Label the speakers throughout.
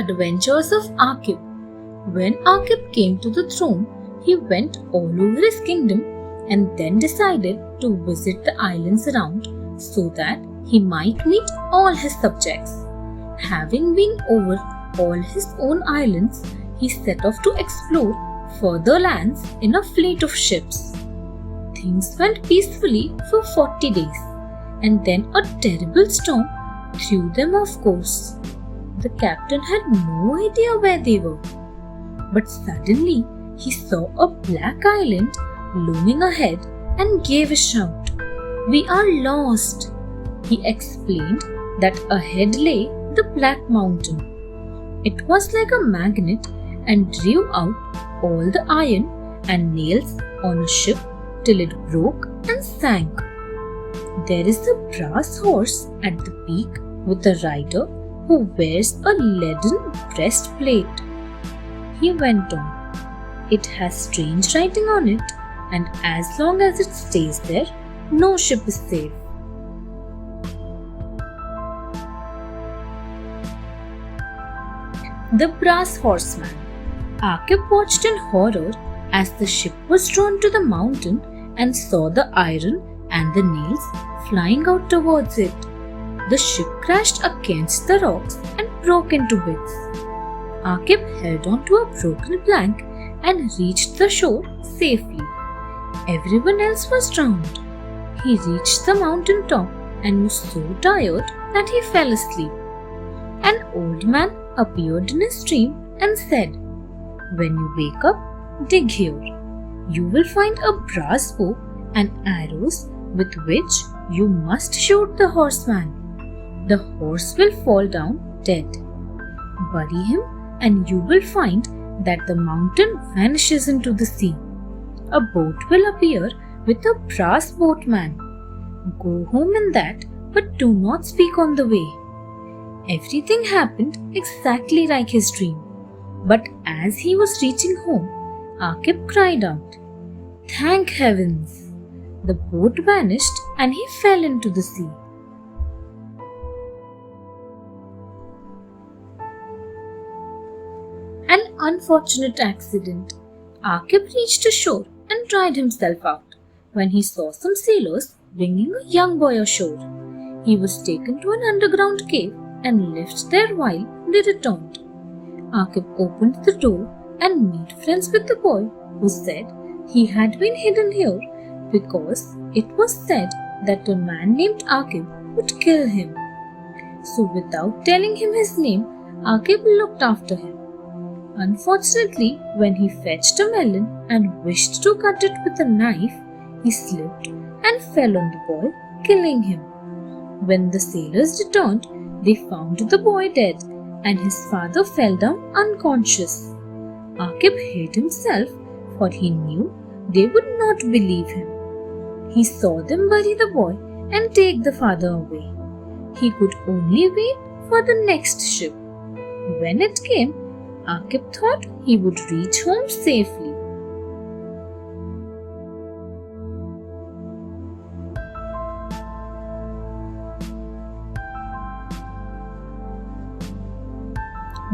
Speaker 1: adventures of Aqib. When Aqib came to the throne, he went all over his kingdom and then decided to visit the islands around so that he might meet all his subjects. Having been over all his own islands, he set off to explore further lands in a fleet of ships. Things went peacefully for 40 days, and then a terrible storm threw them off course. The captain had no idea where they were, but suddenly he saw a black island looming ahead and gave a shout. "We are lost!" He explained that ahead lay the Black Mountain. It was like a magnet and drew out all the iron and nails on a ship till it broke and sank. "There is a brass horse at the peak with a rider who wears a leaden breastplate," he went on. "It has strange writing on it, and as long as it stays there, no ship is safe." The Brass Horseman. Aqib watched in horror as the ship was drawn to the mountain and saw the iron and the nails flying out towards it. The ship crashed against the rocks and broke into bits. Aqib held on to a broken plank and reached the shore safely. Everyone else was drowned. He reached the mountain top and was so tired that he fell asleep. An old man appeared in his dream and said, "When you wake up, dig here. You will find a brass bow and arrows with which you must shoot the horseman. The horse will fall down dead. Bury him and you will find that the mountain vanishes into the sea. A boat will appear with a brass boatman. Go home in that, but do not speak on the way." Everything happened exactly like his dream. But as he was reaching home, Aqib cried out, "Thank heavens!" The boat vanished and he fell into the sea. An unfortunate accident. Aqib reached ashore and dried himself out when he saw some sailors bringing a young boy ashore. He was taken to an underground cave and left there while they returned. Aqib opened the door and made friends with the boy, who said he had been hidden here because it was said that a man named Aqib would kill him. So without telling him his name, Aqib looked after him. Unfortunately, when he fetched a melon and wished to cut it with a knife, he slipped and fell on the boy, killing him. When the sailors returned, they found the boy dead and his father fell down unconscious. Aqib hid himself, for he knew they would not believe him. He saw them bury the boy and take the father away. He could only wait for the next ship. When it came, Aqib thought he would reach home safely.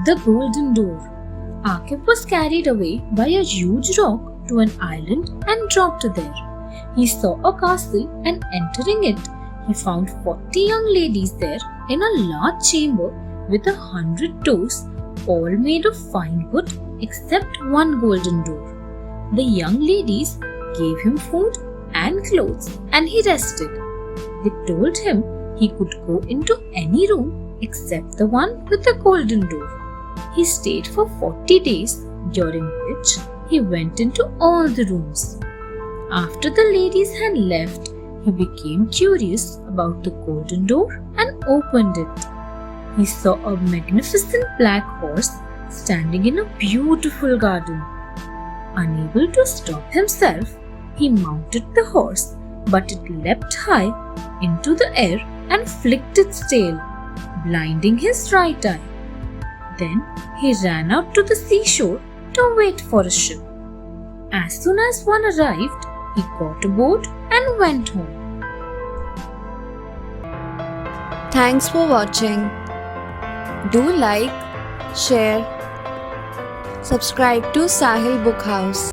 Speaker 1: The Golden Door. Aqib was carried away by a huge rock to an island and dropped there. He saw a castle and entering it, he found 40 young ladies there in a large chamber with 100 doors, all made of fine wood except one golden door. The young ladies gave him food and clothes and he rested. They told him he could go into any room except the one with the golden door. He stayed for 40 days, during which he went into all the rooms. After the ladies had left, he became curious about the golden door and opened it. He saw a magnificent black horse standing in a beautiful garden. Unable to stop himself, he mounted the horse, but it leapt high into the air and flicked its tail, blinding his right eye. Then he ran out to the seashore to wait for a ship. As soon as one arrived, he got aboard and went home.
Speaker 2: Thanks for watching. Do like, share, subscribe to Sahil Book House.